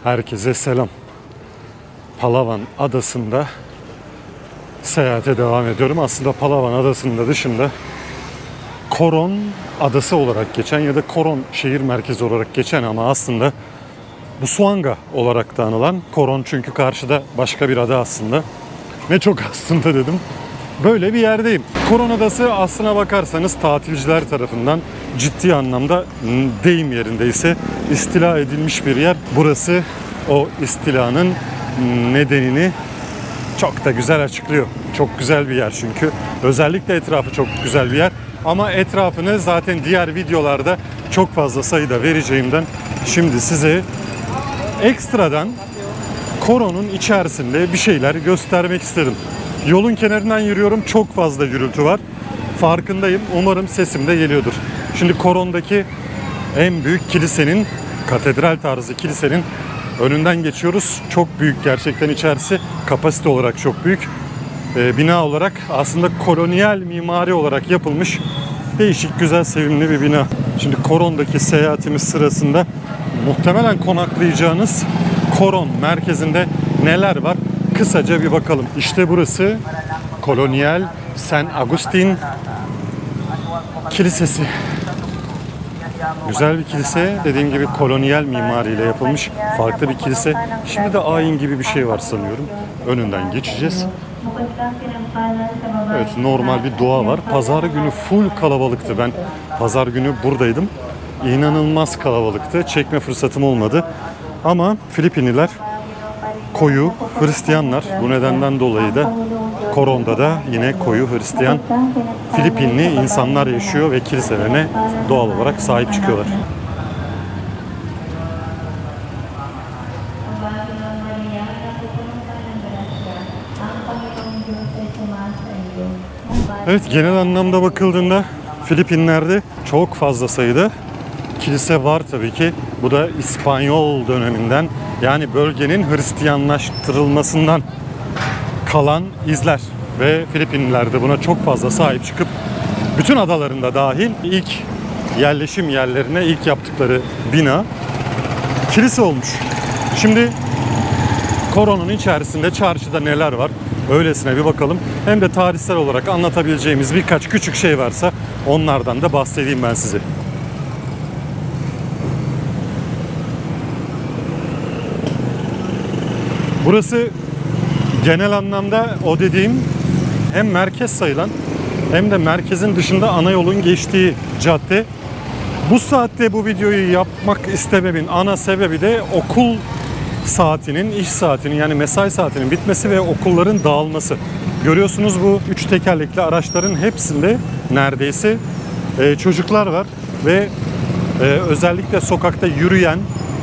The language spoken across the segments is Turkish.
Herkese selam. Palawan Adası'nda seyahate devam ediyorum. Aslında Palawan Adası'nda dışında Coron Adası olarak geçen ya da Coron şehir merkezi olarak geçen ama aslında Busuanga olarak da anılan Coron, çünkü karşıda başka bir ada aslında. Ne çok aslında dedim. Böyle bir yerdeyim. Coron Adası aslına bakarsanız tatilciler tarafından ciddi anlamda, deyim yerindeyse, istila edilmiş bir yer. Burası o istilanın nedenini çok da güzel açıklıyor. Çok güzel bir yer çünkü. Özellikle etrafı çok güzel bir yer. Ama etrafını zaten diğer videolarda çok fazla sayıda vereceğimden şimdi size ekstradan Coron'un içerisinde bir şeyler göstermek istedim. Yolun kenarından yürüyorum. Çok fazla gürültü var. Farkındayım. Umarım sesim de geliyordur. Şimdi Coron'daki en büyük kilisenin, katedral tarzı kilisenin önünden geçiyoruz. Çok büyük gerçekten içerisi. Kapasite olarak çok büyük. Bina olarak aslında kolonyal mimari olarak yapılmış değişik, güzel, sevimli bir bina. Şimdi Coron'daki seyahatimiz sırasında muhtemelen konaklayacağınız Coron merkezinde neler var? Kısaca bir bakalım. İşte burası kolonyal Saint Augustine Kilisesi. Güzel bir kilise. Dediğim gibi kolonyal mimariyle yapılmış farklı bir kilise. Şimdi de ayin gibi bir şey var sanıyorum. Önünden geçeceğiz. Evet, normal bir doğa var. Pazar günü full kalabalıktı. Ben pazar günü buradaydım. İnanılmaz kalabalıktı. Çekme fırsatım olmadı. Ama Filipinliler koyu Hristiyanlar. Bu nedenden dolayı da Coron'da da yine koyu Hristiyan Filipinli insanlar yaşıyor ve kiliselerine doğal olarak sahip çıkıyorlar. Evet, genel anlamda bakıldığında Filipinler'de çok fazla sayıda kilise var tabii ki. Bu da İspanyol döneminden, yani bölgenin Hristiyanlaştırılmasından kalan izler. Ve Filipinliler de buna çok fazla sahip çıkıp bütün adalarında dahil ilk yerleşim yerlerine ilk yaptıkları bina kilise olmuş. Şimdi Coron'un içerisinde çarşıda neler var? Öylesine bir bakalım. Hem de tarihsel olarak anlatabileceğimiz birkaç küçük şey varsa onlardan da bahsedeyim ben size. Burası genel anlamda o dediğim hem merkez sayılan hem de merkezin dışında ana yolun geçtiği cadde. Bu saatte bu videoyu yapmak istememin ana sebebi de okul saatinin, iş saatinin, yani mesai saatinin bitmesi ve okulların dağılması. Görüyorsunuz bu 3 tekerlekli araçların hepsinde neredeyse çocuklar var ve özellikle sokakta yürüyen,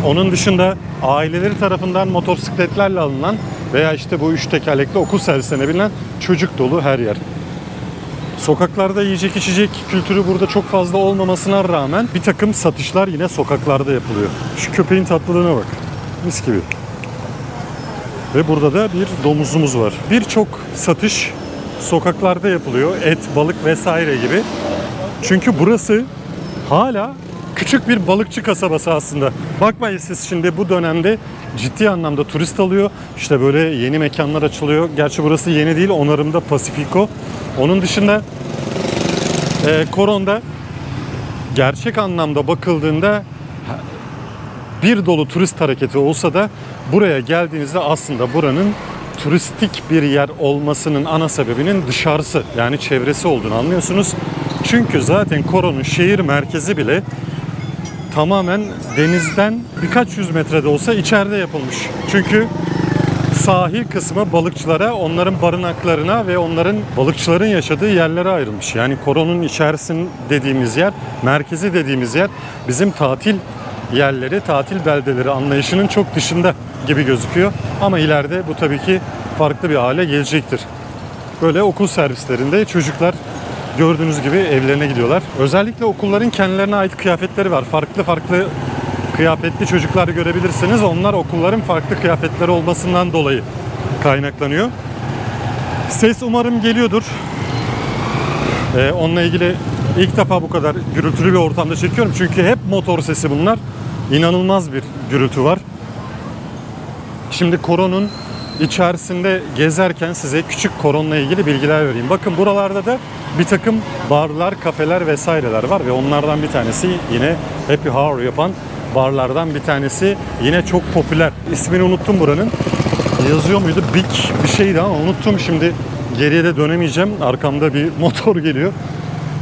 onun dışında aileleri tarafından motosikletlerle alınan veya işte bu 3 tekerlekli okul servisine binen çocuk dolu her yer. Sokaklarda yiyecek içecek kültürü burada çok fazla olmamasına rağmen bir takım satışlar yine sokaklarda yapılıyor. Şu köpeğin tatlılığına bak. Mis gibi. Ve burada da bir domuzumuz var. Birçok satış sokaklarda yapılıyor. Et, balık vesaire gibi. Çünkü burası hala küçük bir balıkçı kasabası aslında. Bakmayın siz, şimdi bu dönemde ciddi anlamda turist alıyor. İşte böyle yeni mekanlar açılıyor. Gerçi burası yeni değil, onarımda Pacifico. Onun dışında Coron'da gerçek anlamda bakıldığında bir dolu turist hareketi olsa da buraya geldiğinizde aslında buranın turistik bir yer olmasının ana sebebinin dışarısı, yani çevresi olduğunu anlıyorsunuz. Çünkü zaten Coron'un şehir merkezi bile tamamen denizden birkaç yüz metrede olsa içeride yapılmış. Çünkü sahil kısmı balıkçılara, onların barınaklarına ve onların, balıkçıların yaşadığı yerlere ayrılmış. Yani Coron'un içerisinde dediğimiz yer, merkezi dediğimiz yer bizim tatil yerleri, tatil beldeleri anlayışının çok dışında gibi gözüküyor. Ama ileride bu tabii ki farklı bir hale gelecektir. Böyle okul servislerinde çocuklar gördüğünüz gibi evlerine gidiyorlar. Özellikle okulların kendilerine ait kıyafetleri var. Farklı farklı kıyafetli çocuklar görebilirsiniz. Onlar okulların farklı kıyafetleri olmasından dolayı kaynaklanıyor. Ses umarım geliyordur. Onunla ilgili ilk defa bu kadar gürültülü bir ortamda çekiyorum. Çünkü hep motor sesi bunlar. İnanılmaz bir gürültü var. Şimdi Coron'un içerisinde gezerken size küçük Coron'la ilgili bilgiler vereyim. Bakın buralarda da bir takım barlar, kafeler vesaireler var ve onlardan bir tanesi yine happy hour yapan barlardan bir tanesi, yine çok popüler. İsmini unuttum buranın. Yazıyor muydu? Big bir şeydi ama unuttum şimdi. Geriye de dönemeyeceğim. Arkamda bir motor geliyor.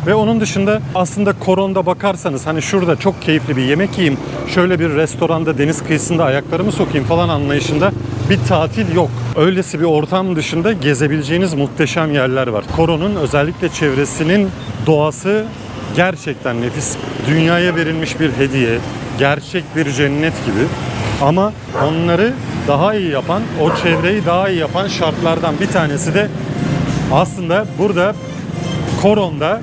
Ve onun dışında aslında Coron'da bakarsanız hani şurada çok keyifli bir yemek yiyeyim, şöyle bir restoranda deniz kıyısında ayaklarımı sokayım falan anlayışında bir tatil yok. Öylesi bir ortam dışında gezebileceğiniz muhteşem yerler var. Coron'un özellikle çevresinin doğası gerçekten nefis. Dünyaya verilmiş bir hediye, gerçek bir cennet gibi. Ama onları daha iyi yapan, o çevreyi daha iyi yapan şartlardan bir tanesi de aslında burada Coron'da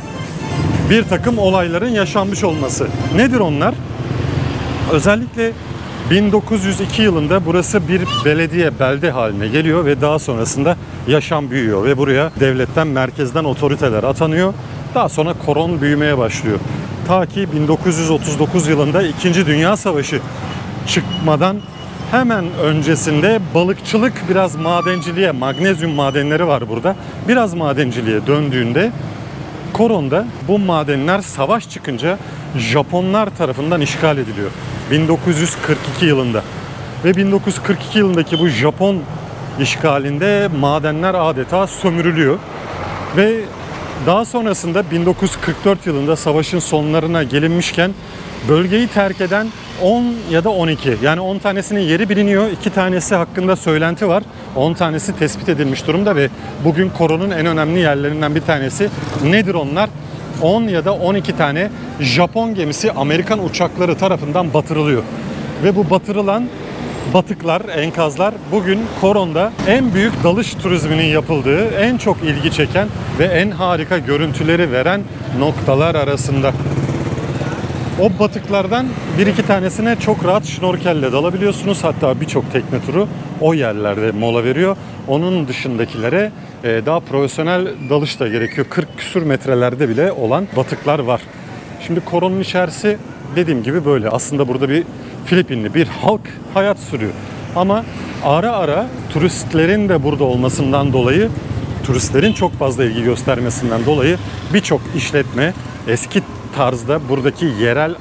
bir takım olayların yaşanmış olması. Nedir onlar? Özellikle 1902 yılında burası bir belde haline geliyor ve daha sonrasında yaşam büyüyor ve buraya devletten, merkezden otoriteler atanıyor. Daha sonra Coron büyümeye başlıyor. Ta ki 1939 yılında 2. Dünya Savaşı çıkmadan hemen öncesinde balıkçılık, biraz madenciliğe, magnezyum madenleri var burada. Biraz madenciliğe döndüğünde Coron'da bu madenler savaş çıkınca Japonlar tarafından işgal ediliyor. 1942 yılında. Ve 1942 yılındaki bu Japon işgalinde madenler adeta sömürülüyor. Ve daha sonrasında 1944 yılında savaşın sonlarına gelinmişken bölgeyi terk eden 10 ya da 12, yani 10 tanesinin yeri biliniyor, 2 tanesi hakkında söylenti var. 10 tanesi tespit edilmiş durumda ve bugün Coron'un en önemli yerlerinden bir tanesi. Nedir onlar? 10 ya da 12 tane Japon gemisi Amerikan uçakları tarafından batırılıyor. Ve bu batırılan batıklar, enkazlar bugün Coron'da en büyük dalış turizminin yapıldığı, en çok ilgi çeken ve en harika görüntüleri veren noktalar arasında. O batıklardan bir iki tanesine çok rahat şnorkelle dalabiliyorsunuz. Hatta birçok tekne turu o yerlerde mola veriyor. Onun dışındakilere daha profesyonel dalış da gerekiyor. 40 küsur metrelerde bile olan batıklar var. Şimdi Coron'un içerisi dediğim gibi böyle. Aslında burada bir Filipinli bir halk hayat sürüyor. Ama ara ara turistlerin de burada olmasından dolayı, turistlerin çok fazla ilgi göstermesinden dolayı birçok işletme eski tarzda buradaki yerel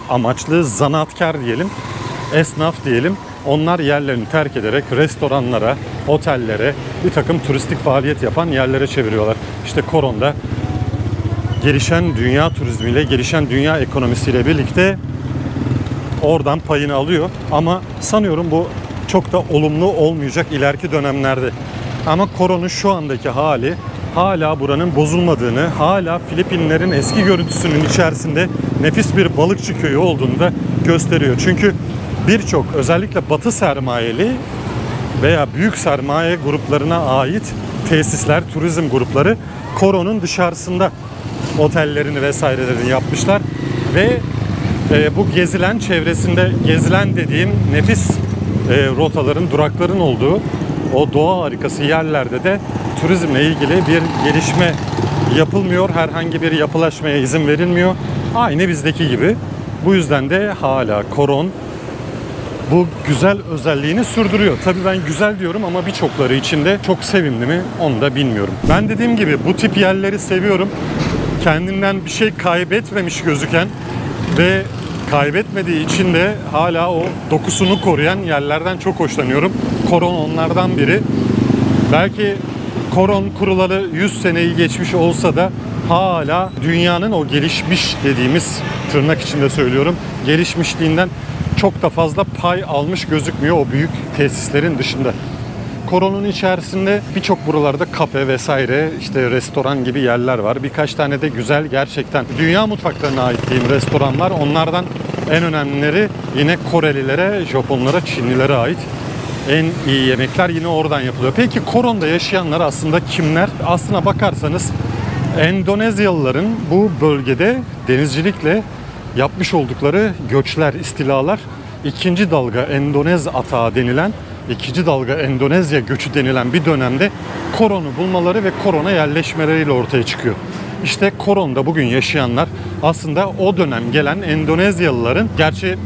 amaçlı zanaatkar diyelim, esnaf diyelim, onlar yerlerini terk ederek restoranlara, otellere, bir takım turistik faaliyet yapan yerlere çeviriyorlar. İşte Coron'da gelişen dünya turizmiyle, gelişen dünya ekonomisiyle birlikte oradan payını alıyor. Ama sanıyorum bu çok da olumlu olmayacak ileriki dönemlerde. Ama Coron'un şu andaki hali hala buranın bozulmadığını, hala Filipinlerin eski görüntüsünün içerisinde nefis bir balıkçı köyü olduğunu da gösteriyor. Çünkü birçok özellikle batı sermayeli veya büyük sermaye gruplarına ait tesisler, turizm grupları Coron'un dışarısında otellerini vesairelerini yapmışlar ve bu gezilen, çevresinde gezilen dediğim nefis rotaların, durakların olduğu o doğa harikası yerlerde de turizmle ilgili bir gelişme yapılmıyor. Herhangi bir yapılaşmaya izin verilmiyor. Aynı bizdeki gibi. Bu yüzden de hala Coron bu güzel özelliğini sürdürüyor. Tabii ben güzel diyorum ama birçokları için de çok sevimli mi onu da bilmiyorum. Ben dediğim gibi bu tip yerleri seviyorum. Kendinden bir şey kaybetmemiş gözüken ve kaybetmediği için de hala o dokusunu koruyan yerlerden çok hoşlanıyorum. Coron onlardan biri. Belki Coron kurulalı 100 seneyi geçmiş olsa da hala dünyanın o gelişmiş dediğimiz, tırnak içinde söylüyorum, gelişmişliğinden çok da fazla pay almış gözükmüyor o büyük tesislerin dışında. Coron'un içerisinde birçok buralarda kafe vesaire, işte restoran gibi yerler var. Birkaç tane de güzel, gerçekten dünya mutfaklarına ait diyeyim restoran var. Onlardan en önemlileri yine Korelilere, Japonlara, Çinlilere ait. En iyi yemekler yine oradan yapılıyor. Peki Coron'da yaşayanlar aslında kimler? Aslına bakarsanız Endonezyalıların bu bölgede denizcilikle yapmış oldukları göçler, istilalar, ikinci dalga Endonez atağı denilen, ikinci dalga Endonezya göçü denilen bir dönemde Coron'u bulmaları ve Coron'a yerleşmeleriyle ortaya çıkıyor. İşte Coron'da bugün yaşayanlar aslında o dönem gelen Endonezyalıların, gerçi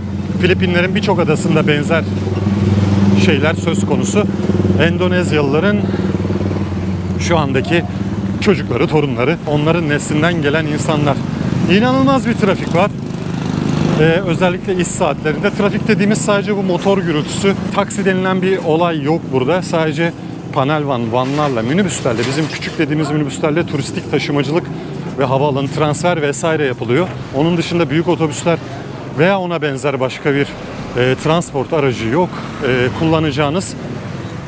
Filipinlerin birçok adasında benzer şeyler söz konusu. Endonezyalıların şu andaki çocukları, torunları, onların neslinden gelen insanlar. İnanılmaz bir trafik var. Özellikle iş saatlerinde. Trafik dediğimiz sadece bu motor gürültüsü. Taksi denilen bir olay yok burada. Sadece panel vanlarla, minibüslerle, bizim küçük dediğimiz minibüslerle turistik taşımacılık ve havaalanı transfer vesaire yapılıyor. Onun dışında büyük otobüsler veya ona benzer başka bir transport aracı yok. Kullanacağınız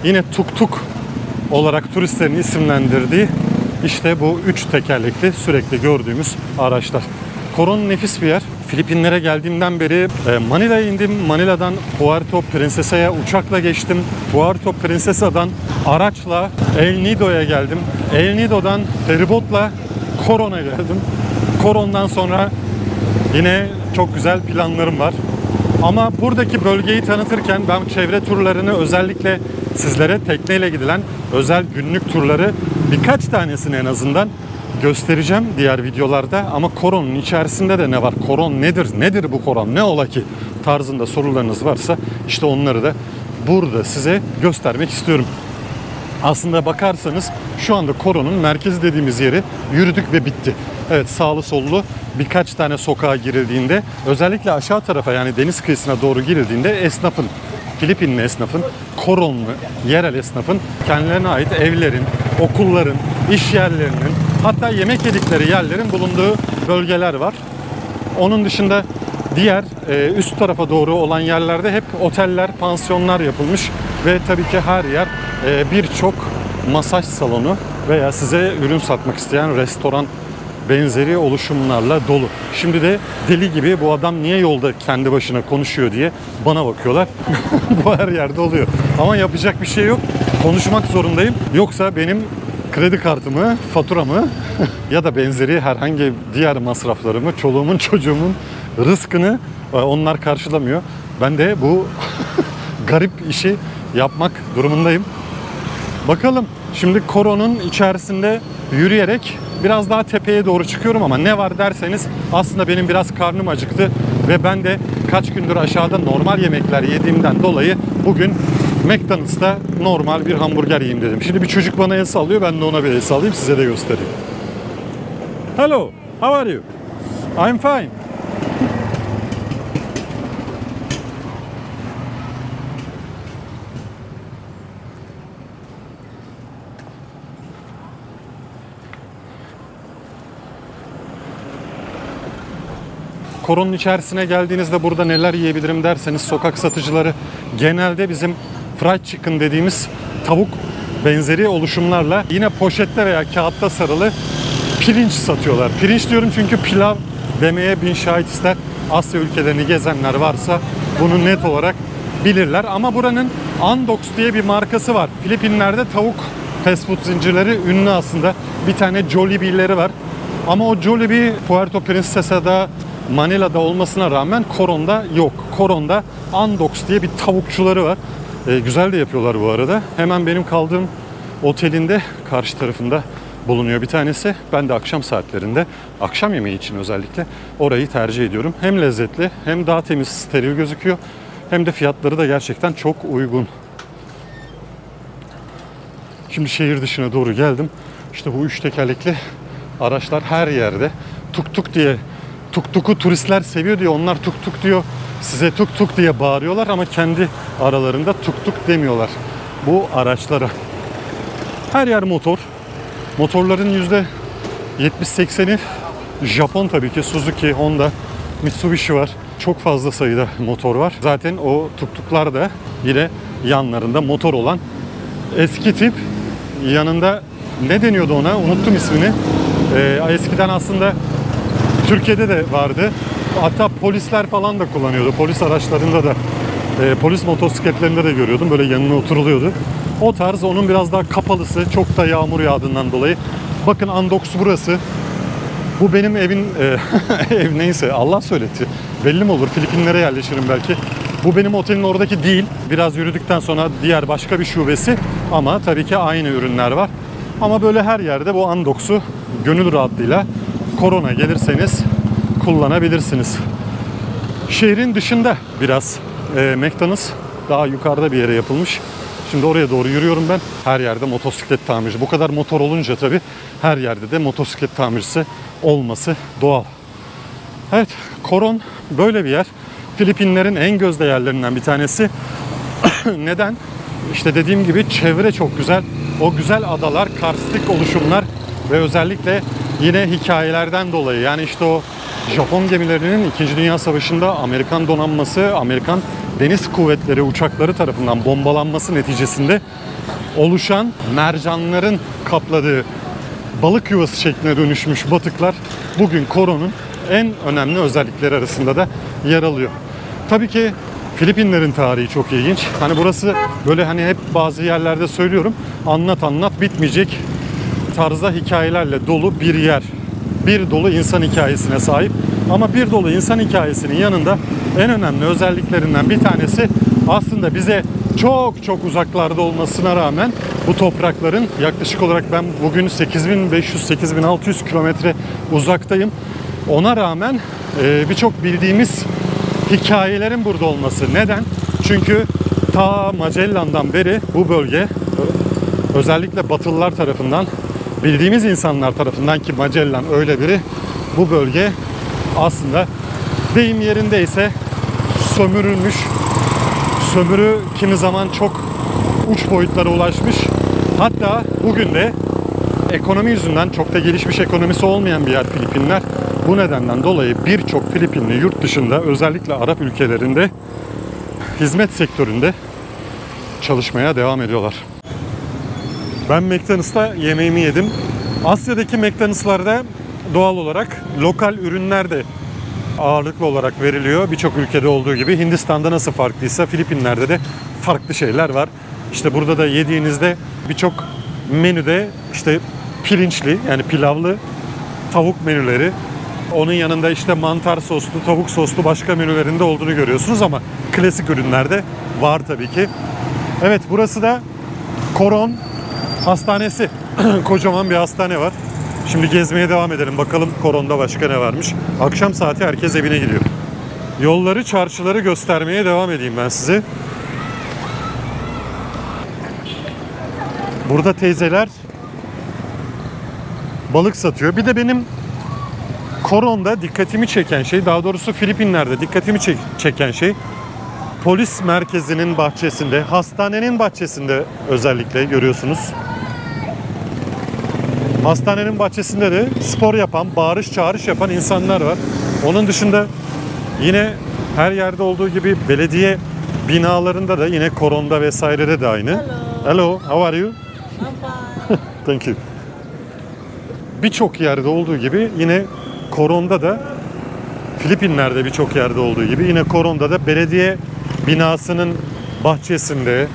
yine tuk tuk olarak turistlerin isimlendirdiği işte bu 3 tekerlekli sürekli gördüğümüz araçlar. Coron nefis bir yer. Filipinlere geldiğimden beri Manila'ya indim. Manila'dan Puerto Princesa'ya uçakla geçtim. Puerto Princesa'dan araçla El Nido'ya geldim. El Nido'dan feribotla Coron'a geldim. Coron'dan sonra yine çok güzel planlarım var. Ama buradaki bölgeyi tanıtırken ben çevre turlarını, özellikle sizlere tekneyle gidilen özel günlük turları birkaç tanesini en azından göstereceğim diğer videolarda. Ama Coron'un içerisinde de ne var? Coron nedir? Nedir bu Coron? Ne ola ki? Tarzında sorularınız varsa işte onları da burada size göstermek istiyorum. Aslında bakarsanız şu anda Coron'un merkezi dediğimiz yeri yürüdük ve bitti. Evet, sağlı sollu birkaç tane sokağa girildiğinde, özellikle aşağı tarafa yani deniz kıyısına doğru girildiğinde esnafın, Filipinli esnafın, Coronlu yerel esnafın kendilerine ait evlerin, okulların, iş yerlerinin, hatta yemek yedikleri yerlerin bulunduğu bölgeler var. Onun dışında diğer üst tarafa doğru olan yerlerde hep oteller, pansiyonlar yapılmış ve tabii ki her yer birçok masaj salonu veya size ürün satmak isteyen restoran benzeri oluşumlarla dolu. Şimdi de deli gibi bu adam niye yolda kendi başına konuşuyor diye bana bakıyorlar. Bu her yerde oluyor. Ama yapacak bir şey yok. Konuşmak zorundayım. Yoksa benim kredi kartımı, faturamı ya da benzeri herhangi diğer masraflarımı, çoluğumun, çocuğumun rızkını onlar karşılamıyor. Ben de bu garip işi yapmak durumundayım. Bakalım. Şimdi Coron'un içerisinde yürüyerek biraz daha tepeye doğru çıkıyorum ama ne var derseniz aslında benim biraz karnım acıktı ve ben de kaç gündür aşağıda normal yemekler yediğimden dolayı bugün McDonald's'ta normal bir hamburger yiyeyim dedim. Şimdi bir çocuk bana el sallıyor, ben de ona bir el sallayayım, size de göstereyim. Hello, how are you? I'm fine. Coron'un içerisine geldiğinizde burada neler yiyebilirim derseniz, sokak satıcıları genelde bizim fried chicken dediğimiz tavuk benzeri oluşumlarla yine poşette veya kağıtta sarılı pirinç satıyorlar. Pirinç diyorum çünkü pilav demeye bin şahit ister. Asya ülkelerini gezenler varsa bunu net olarak bilirler. Ama buranın Andox diye bir markası var. Filipinler'de tavuk fast food zincirleri ünlü aslında. Bir tane Jollibee'leri var. Ama o Jollibee Puerto Princesa'da, Manila'da olmasına rağmen Coron'da yok. Coron'da Andox diye bir tavukçuları var. Güzel de yapıyorlar bu arada. Hemen benim kaldığım otelin de karşı tarafında bulunuyor bir tanesi. Ben de akşam saatlerinde, akşam yemeği için özellikle orayı tercih ediyorum. Hem lezzetli, hem daha temiz, steril gözüküyor. Hem de fiyatları da gerçekten çok uygun. Şimdi şehir dışına doğru geldim. İşte bu 3 tekerlekli araçlar her yerde. Tuk tuk diye, tuk tuku turistler seviyor diye onlar tuk tuk diyor. Size tuk tuk diye bağırıyorlar ama kendi aralarında tuk tuk demiyorlar bu araçlara. Her yer motor. Motorların %70-80'i Japon tabii ki. Suzuki, Honda, Mitsubishi var. Çok fazla sayıda motor var. Zaten o tuktuklar da yine yanlarında motor olan eski tip. Yanında ne deniyordu ona? Unuttum ismini. Eskiden aslında Türkiye'de de vardı. Hatta polisler falan da kullanıyordu. Polis araçlarında da, polis motosikletlerinde de görüyordum. Böyle yanına oturuluyordu. O tarz, onun biraz daha kapalısı. Çok da yağmur yağdığından dolayı. Bakın Andox burası. Bu benim evin ev neyse Allah söyletti. Belli mi olur? Filipinlere yerleşirim belki. Bu benim otelin oradaki değil. Biraz yürüdükten sonra diğer başka bir şubesi. Ama tabii ki aynı ürünler var. Ama böyle her yerde bu Andox'u gönül rahatlığıyla Coron'a gelirseniz kullanabilirsiniz. Şehrin dışında biraz McDonald's daha yukarıda bir yere yapılmış. Şimdi oraya doğru yürüyorum ben. Her yerde motosiklet tamirci. Bu kadar motor olunca tabii her yerde de motosiklet tamircisi olması doğal. Evet, Coron böyle bir yer. Filipinlerin en gözde yerlerinden bir tanesi. Neden? İşte dediğim gibi çevre çok güzel. O güzel adalar, karstik oluşumlar ve özellikle yine hikayelerden dolayı, yani işte o Japon gemilerinin 2. Dünya Savaşı'nda Amerikan donanması, Amerikan deniz kuvvetleri uçakları tarafından bombalanması neticesinde oluşan mercanların kapladığı balık yuvası şekline dönüşmüş batıklar bugün Coron'un en önemli özellikleri arasında da yer alıyor. Tabii ki Filipinlerin tarihi çok ilginç. Hani burası böyle, hani hep bazı yerlerde söylüyorum, anlat bitmeyecek tarzda hikayelerle dolu bir yer. Bir dolu insan hikayesine sahip. Ama bir dolu insan hikayesinin yanında en önemli özelliklerinden bir tanesi aslında bize çok uzaklarda olmasına rağmen bu toprakların yaklaşık olarak ben bugün 8500-8600 kilometre uzaktayım. Ona rağmen birçok bildiğimiz hikayelerin burada olması. Neden? Çünkü ta Magellan'dan beri bu bölge özellikle Batılılar tarafından, bildiğimiz insanlar tarafından, ki Magellan öyle biri, bu bölge aslında deyim yerindeyse sömürülmüş. Sömürü kimi zaman çok uç boyutlara ulaşmış. Hatta bugün de ekonomi yüzünden çok da gelişmiş ekonomisi olmayan bir yer Filipinler. Bu nedenden dolayı birçok Filipinli yurt dışında, özellikle Arap ülkelerinde hizmet sektöründe çalışmaya devam ediyorlar. Ben McDonald's'ta yemeğimi yedim. Asya'daki McDonald's'larda doğal olarak lokal ürünler de ağırlıklı olarak veriliyor. Birçok ülkede olduğu gibi Hindistan'da nasıl farklıysa Filipinler'de de farklı şeyler var. İşte burada da yediğinizde birçok menüde işte pirinçli, yani pilavlı tavuk menüleri, onun yanında işte mantar soslu, tavuk soslu başka menülerinde olduğunu görüyorsunuz ama klasik ürünlerde var tabii ki. Evet, burası da Coron Hastanesi. Kocaman bir hastane var. Şimdi gezmeye devam edelim. Bakalım Coron'da başka ne varmış. Akşam saati herkes evine gidiyor. Yolları, çarşıları göstermeye devam edeyim ben size. Burada teyzeler balık satıyor. Bir de benim Coron'da dikkatimi çeken şey, daha doğrusu Filipinler'de dikkatimi çeken şey, polis merkezinin bahçesinde, hastanenin bahçesinde özellikle görüyorsunuz. Hastanenin bahçesinde de spor yapan, bağırış çağırış yapan insanlar var. Onun dışında yine her yerde olduğu gibi belediye binalarında da, yine Coron'da vesairede de aynı. Hello, how are you? Thank you. Birçok yerde olduğu gibi yine Coron'da da, Filipinler'de birçok yerde olduğu gibi yine Coron'da da belediye binasının bahçesinde,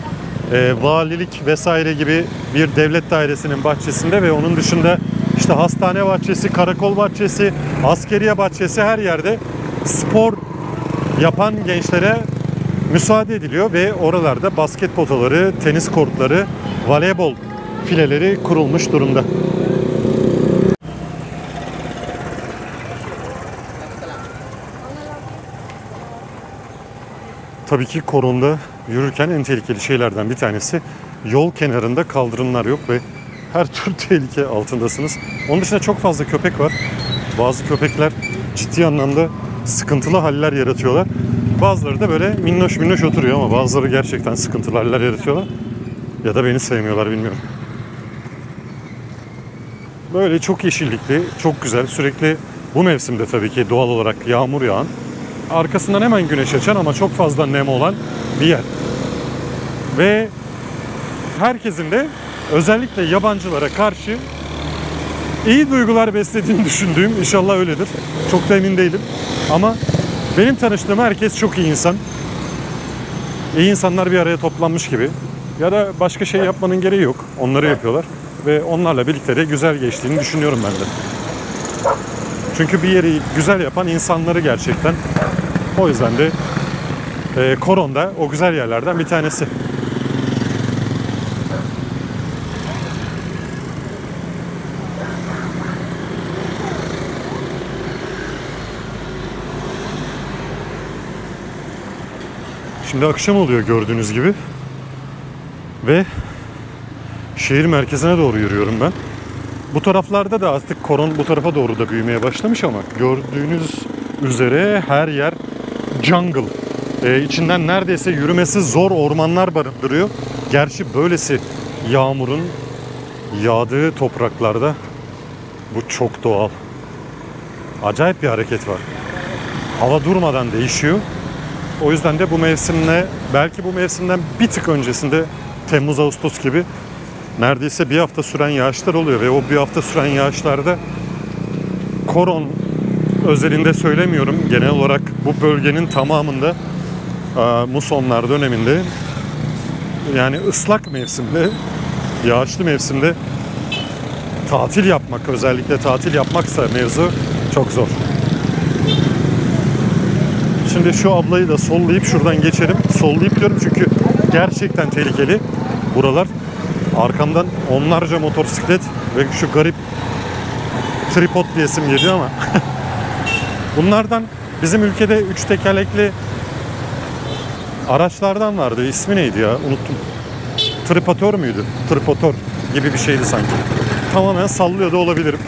valilik vesaire gibi bir devlet dairesinin bahçesinde ve onun dışında işte hastane bahçesi, karakol bahçesi, askeriye bahçesi, her yerde spor yapan gençlere müsaade ediliyor ve oralarda basket potaları, tenis kortları, voleybol fileleri kurulmuş durumda. Tabii ki Coron'da yürürken en tehlikeli şeylerden bir tanesi, yol kenarında kaldırımlar yok ve her tür tehlike altındasınız. Onun dışında çok fazla köpek var. Bazı köpekler ciddi anlamda sıkıntılı haller yaratıyorlar. Bazıları da böyle minnoş oturuyor ama bazıları gerçekten sıkıntılı haller yaratıyorlar. Ya da beni sevmiyorlar, bilmiyorum. Böyle çok yeşillikli, çok güzel, sürekli bu mevsimde tabii ki doğal olarak yağmur yağan, arkasından hemen güneş açan ama çok fazla nem olan bir yer. Ve herkesin de özellikle yabancılara karşı iyi duygular beslediğini düşündüğüm, inşallah öyledir. Çok da emin değilim. Ama benim tanıştığım herkes çok iyi insan. İyi insanlar bir araya toplanmış gibi. Ya da başka şey yapmanın gereği yok. Onları yapıyorlar. Ve onlarla birlikte de güzel geçtiğini düşünüyorum ben de. Çünkü bir yeri güzel yapan insanları gerçekten. O yüzden de Coron'da o güzel yerlerden bir tanesi. Şimdi akşam oluyor gördüğünüz gibi. Ve şehir merkezine doğru yürüyorum ben. Bu taraflarda da artık Koron bu tarafa doğru da büyümeye başlamış ama gördüğünüz üzere her yer jungle. İçinden neredeyse yürümesi zor ormanlar barındırıyor. Gerçi böylesi yağmurun yağdığı topraklarda bu çok doğal. Acayip bir hareket var. Hava durmadan değişiyor. O yüzden de bu mevsimle, belki bu mevsimden bir tık öncesinde Temmuz-Ağustos gibi neredeyse bir hafta süren yağışlar oluyor ve o bir hafta süren yağışlarda Koron özelinde söylemiyorum, genel olarak bu bölgenin tamamında musonlar döneminde, yani ıslak mevsimde, yağışlı mevsimde tatil yapmak, özellikle tatil yapmaksa mevzu çok zor. Şimdi şu ablayı da sollayıp şuradan geçelim. Sollayıp diyorum çünkü gerçekten tehlikeli buralar. Arkamdan onlarca motosiklet ve şu garip tripod diyesim geliyor ama bunlardan bizim ülkede 3 tekerlekli araçlardan vardı. İsmi neydi ya? Unuttum. Tripatör müydü? Tripatör gibi bir şeydi sanki. Tamamen sallıyor da olabilirim.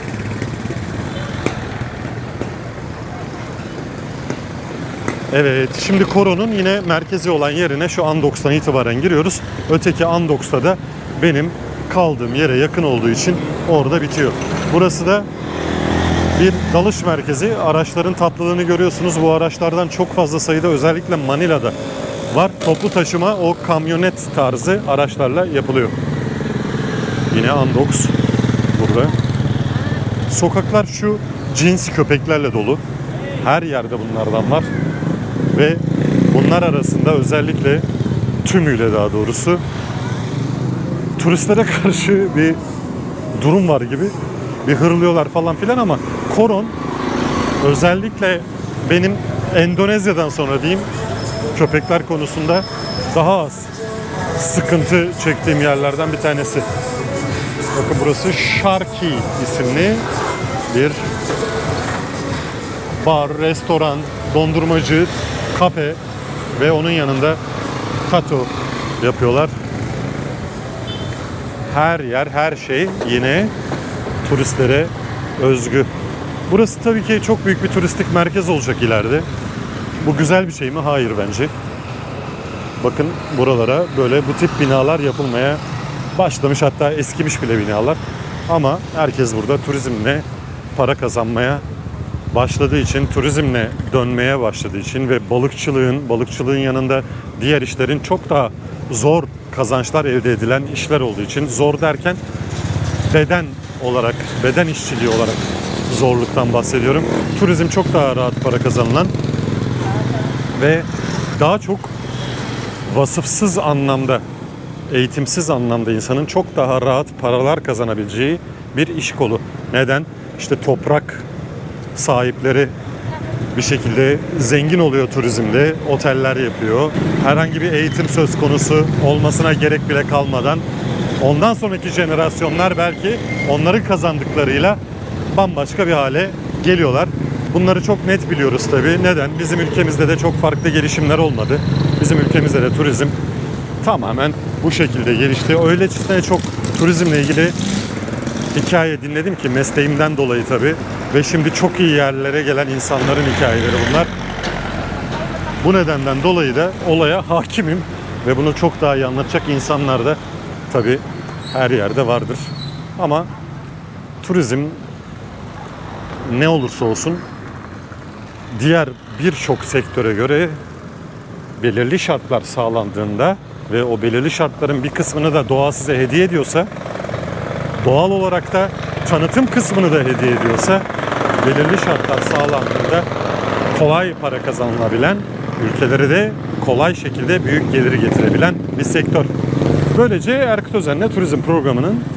Evet, şimdi Koron'un yine merkezi olan yerine şu Andox'tan itibaren giriyoruz. Öteki Andox'ta da benim kaldığım yere yakın olduğu için orada bitiyor. Burası da bir dalış merkezi. Araçların tatlılığını görüyorsunuz. Bu araçlardan çok fazla sayıda özellikle Manila'da var. Toplu taşıma o kamyonet tarzı araçlarla yapılıyor. Yine Andox burada. Sokaklar şu cins köpeklerle dolu. Her yerde bunlardan var. Ve bunlar arasında özellikle tümüyle daha doğrusu turistlere karşı bir durum var gibi. Bir hırlıyorlar falan filan ama Koron özellikle benim Endonezya'dan sonra diyeyim köpekler konusunda daha az sıkıntı çektiğim yerlerden bir tanesi. Bakın burası Sharky isimli bir bar, restoran, dondurmacı, kafe ve onun yanında tattoo yapıyorlar. Her yer, her şey yine turistlere özgü. Burası tabii ki çok büyük bir turistik merkez olacak ileride. Bu güzel bir şey mi? Hayır bence. Bakın buralara böyle bu tip binalar yapılmaya başlamış, hatta eskimiş bile binalar. Ama herkes burada turizmle para kazanmaya başladığı için, turizmle dönmeye başladığı için ve balıkçılığın yanında diğer işlerin çok daha zor kazançlar elde edilen işler olduğu için, zor derken beden işçiliği olarak zorluktan bahsediyorum. Turizm çok daha rahat para kazanılan ve daha çok vasıfsız anlamda, eğitimsiz anlamda insanın çok daha rahat paralar kazanabileceği bir iş kolu. Neden? İşte toprak sahipleri bir şekilde zengin oluyor turizmde, oteller yapıyor. Herhangi bir eğitim söz konusu olmasına gerek bile kalmadan ondan sonraki jenerasyonlar belki onların kazandıklarıyla bambaşka bir hale geliyorlar. Bunları çok net biliyoruz tabii. Neden? Bizim ülkemizde de çok farklı gelişimler olmadı. Bizim ülkemizde de turizm tamamen bu şekilde gelişti. Öylesine çok turizmle ilgili hikaye dinledim ki mesleğimden dolayı tabii. Ve şimdi çok iyi yerlere gelen insanların hikayeleri bunlar. Bu nedenden dolayı da olaya hakimim. Ve bunu çok daha iyi anlatacak insanlar da tabii her yerde vardır. Ama turizm ne olursa olsun diğer birçok sektöre göre belirli şartlar sağlandığında ve o belirli şartların bir kısmını da doğa size hediye ediyorsa, doğal olarak da tanıtım kısmını da hediye ediyorsa, belirli şartlar sağlandığında kolay para kazanılabilen, ülkelere de kolay şekilde büyük geliri getirebilen bir sektör. Böylece Erkut Özen'le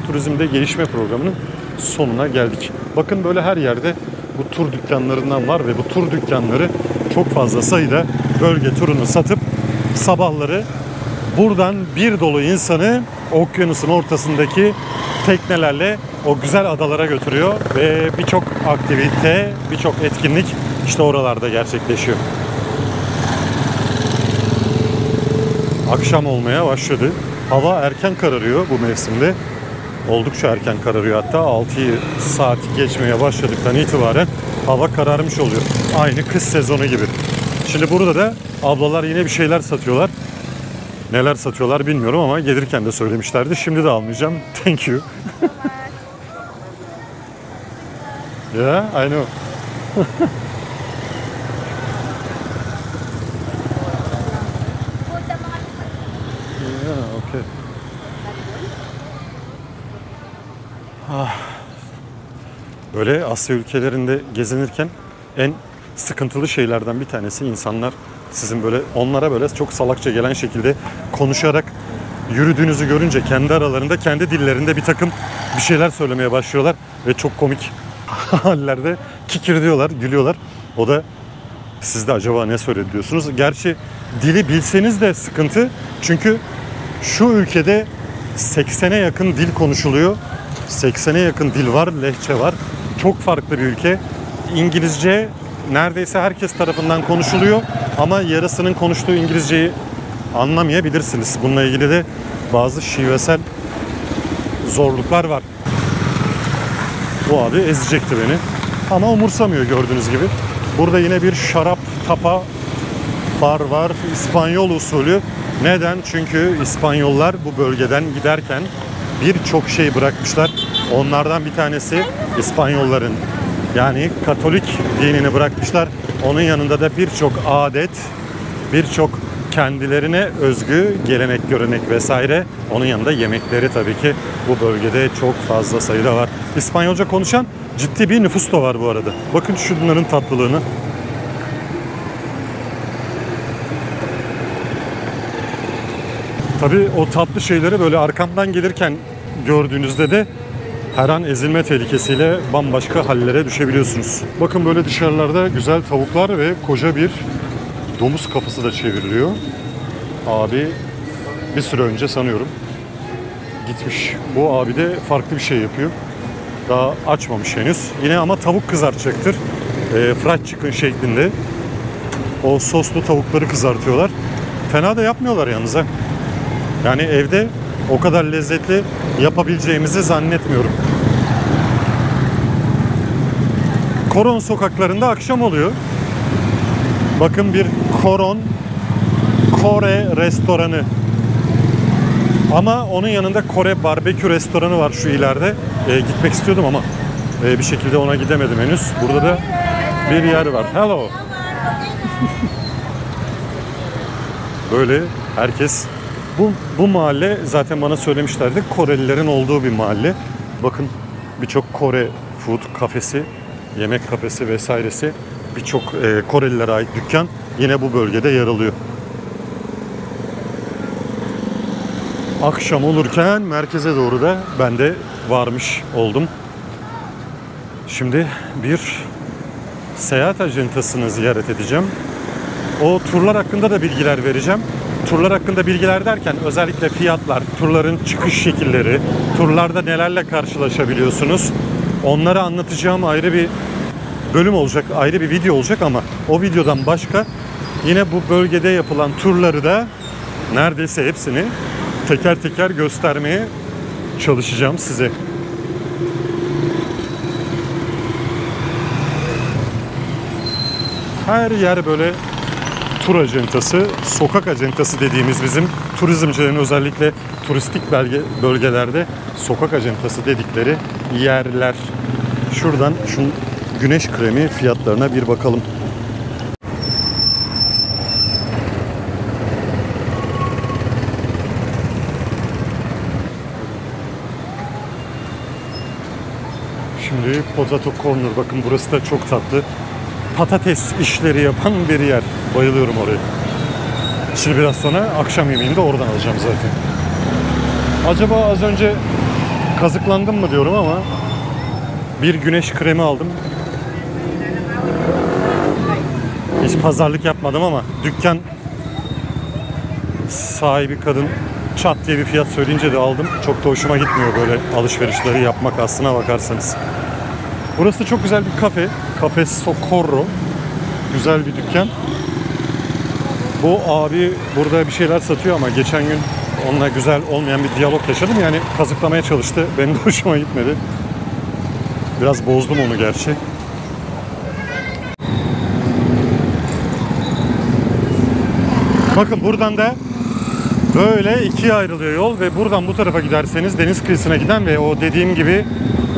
turizmde gelişme programının sonuna geldik. Bakın böyle her yerde bu tur dükkanlarından var ve bu tur dükkanları çok fazla sayıda bölge turunu satıp sabahları buradan bir dolu insanı okyanusun ortasındaki teknelerle o güzel adalara götürüyor ve birçok aktivite, birçok etkinlik işte oralarda gerçekleşiyor. akşam olmaya başladı. Hava erken kararıyor bu mevsimde. Oldukça erken kararıyor hatta. 6 saat geçmeye başladıktan itibaren hava kararmış oluyor. Aynı kış sezonu gibi. Şimdi burada da ablalar yine bir şeyler satıyorlar. Neler satıyorlar bilmiyorum ama gelirken de söylemişlerdi. Şimdi de almayacağım. Thank you. Yeah, I know. Yeah, okay. Böyle Asya ülkelerinde gezinirken en sıkıntılı şeylerden bir tanesi insanlar sizin böyle onlara böyle çok salakça gelen şekilde konuşarak yürüdüğünüzü görünce kendi aralarında kendi dillerinde bir takım bir şeyler söylemeye başlıyorlar ve çok komik hallerde kikirdiyorlar, gülüyorlar. O da siz de acaba ne söyledi diyorsunuz. Gerçi dili bilseniz de sıkıntı. Çünkü şu ülkede 80'e yakın dil konuşuluyor. 80'e yakın dil var, lehçe var. Çok farklı bir ülke. İngilizce neredeyse herkes tarafından konuşuluyor ama yarısının konuştuğu İngilizceyi anlamayabilirsiniz. Bununla ilgili de bazı şivesel zorluklar var. Bu abi ezecekti beni. Ama umursamıyor gördüğünüz gibi. Burada yine bir şarap tapa bar var. İspanyol usulü. Neden? Çünkü İspanyollar bu bölgeden giderken birçok şey bırakmışlar. Onlardan bir tanesi İspanyolların yani Katolik dinini bırakmışlar. Onun yanında da birçok adet, birçok kendilerine özgü gelenek, görenek vesaire. Onun yanında yemekleri tabii ki bu bölgede çok fazla sayıda var. İspanyolca konuşan ciddi bir nüfus da var bu arada. Bakın şunların tatlılığını. Tabii o tatlı şeyleri böyle arkamdan gelirken gördüğünüzde de her an ezilme tehlikesiyle bambaşka hallere düşebiliyorsunuz. Bakın böyle dışarılarda güzel tavuklar ve koca bir domuz kafası da çevriliyor. Abi bir süre önce sanıyorum gitmiş. Bu abi de farklı bir şey yapıyor. Daha açmamış henüz. Yine ama tavuk kızartacaktır. Fried chicken şeklinde. O soslu tavukları kızartıyorlar. Fena da yapmıyorlar yalnız ha. Yani evde o kadar lezzetli yapabileceğimizi zannetmiyorum. Koron sokaklarında akşam oluyor. Bakın bir Koron Kore restoranı. Ama onun yanında Kore barbekü restoranı var şu ileride. Gitmek istiyordum ama bir şekilde ona gidemedim henüz. Burada da bir yer var. Hello. Böyle herkes bu mahalle zaten bana söylemişlerdi. Korelilerin olduğu bir mahalle. Bakın birçok Kore food kafesi, yemek kafesi vesairesi, birçok Korelilere ait dükkan yine bu bölgede yer alıyor. Akşam olurken merkeze doğru da ben de varmış oldum. Şimdi bir seyahat ajantasını ziyaret edeceğim. O turlar hakkında da bilgiler vereceğim. Turlar hakkında bilgiler derken özellikle fiyatlar, turların çıkış şekilleri, turlarda nelerle karşılaşabiliyorsunuz. Onları anlatacağım ayrı bir bölüm olacak, ayrı bir video olacak ama o videodan başka yine bu bölgede yapılan turları da neredeyse hepsini teker teker göstermeye çalışacağım size. Her yer böyle tur acentası, sokak acentası dediğimiz bizim turizmcilerin özellikle turistik bölgelerde sokak acentası dedikleri yerler. Şuradan şu güneş kremi fiyatlarına bir bakalım. Şimdi Potato Corner, bakın burası da çok tatlı. Patates işleri yapan bir yer. Bayılıyorum oraya. Şimdi biraz sonra akşam yemeğini de oradan alacağım zaten. Acaba az önce kazıklandım mı diyorum ama bir güneş kremi aldım. Hiç pazarlık yapmadım ama dükkan sahibi kadın çat diye bir fiyat söyleyince de aldım. Çok da hoşuma gitmiyor böyle alışverişleri yapmak aslına bakarsanız. Burası da çok güzel bir kafe. Cafe Socorro. Güzel bir dükkan. Bu abi burada bir şeyler satıyor ama geçen gün onunla güzel olmayan bir diyalog yaşadım. Yani kazıklamaya çalıştı. Benim de hoşuma gitmedi. Biraz bozdum onu gerçi. Bakın buradan da böyle ikiye ayrılıyor yol ve buradan bu tarafa giderseniz deniz kıyısına giden ve o dediğim gibi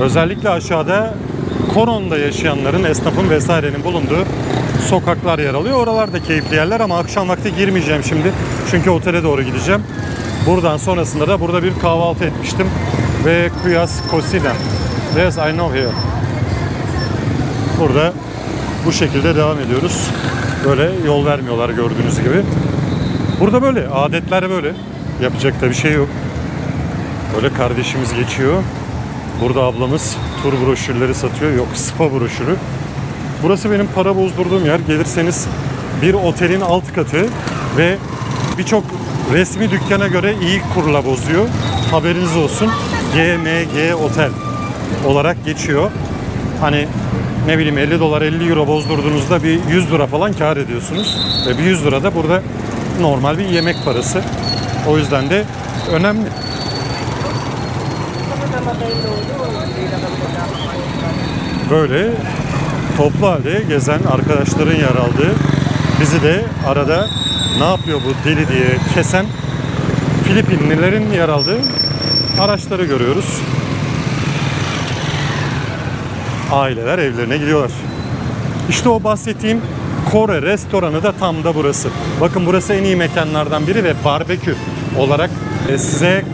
özellikle aşağıda Koron'da yaşayanların, esnafın vesairenin bulunduğu sokaklar yer alıyor. Oralar da keyifli yerler ama akşam vakti girmeyeceğim şimdi. Çünkü otele doğru gideceğim. Buradan sonrasında da burada bir kahvaltı etmiştim. Ve Kuyas Cocina. Yes, I know here. Burada bu şekilde devam ediyoruz. Böyle yol vermiyorlar gördüğünüz gibi. Burada böyle, adetler böyle. Yapacak da bir şey yok. Böyle kardeşimiz geçiyor. Burada ablamız tur broşürleri satıyor. Yok, spa broşürü. Burası benim para bozdurduğum yer. Gelirseniz bir otelin alt katı ve birçok resmi dükkana göre iyi kurla bozuyor. Haberiniz olsun. GMG Otel olarak geçiyor. Hani ne bileyim 50 dolar 50 euro bozdurduğunuzda bir 100 lira falan kar ediyorsunuz. Ve bir 100 lira da burada normal bir yemek parası. O yüzden de önemli. Böyle toplu halde gezen arkadaşların yer aldığı, bizi de arada ne yapıyor bu deli diye kesen Filipinlilerin yer aldığı araçları görüyoruz. Aileler evlerine gidiyorlar. İşte o bahsettiğim Kore restoranı da tam da burası. Bakın burası en iyi mekanlardan biri ve barbekü olarak size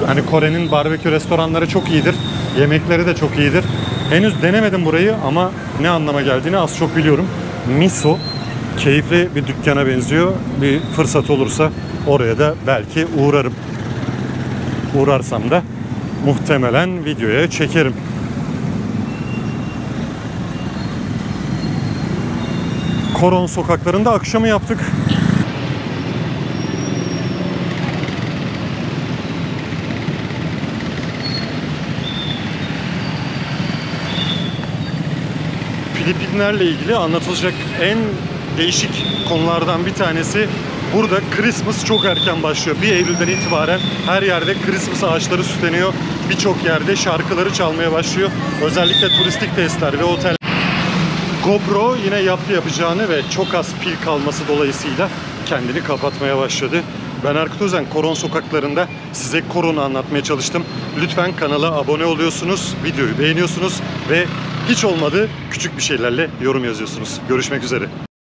hani Kore'nin barbekü restoranları çok iyidir. Yemekleri de çok iyidir. Henüz denemedim burayı ama ne anlama geldiğini az çok biliyorum. Miso keyifli bir dükkana benziyor. Bir fırsat olursa oraya da belki uğrarım. Uğrarsam da muhtemelen videoya çekerim. Koron sokaklarında akşamı yaptık. Filipinlerle ilgili anlatılacak en değişik konulardan bir tanesi, burada Christmas çok erken başlıyor. 1 Eylül'den itibaren her yerde Christmas ağaçları süsleniyor. Birçok yerde şarkıları çalmaya başlıyor. Özellikle turistik tesisler ve otel. GoPro yine yapacağını ve çok az pil kalması dolayısıyla kendini kapatmaya başladı. Ben Erkut Özen, Koron sokaklarında size Koron'u anlatmaya çalıştım. Lütfen kanala abone oluyorsunuz, videoyu beğeniyorsunuz ve hiç olmadı küçük bir şeylerle yorum yazıyorsunuz. Görüşmek üzere.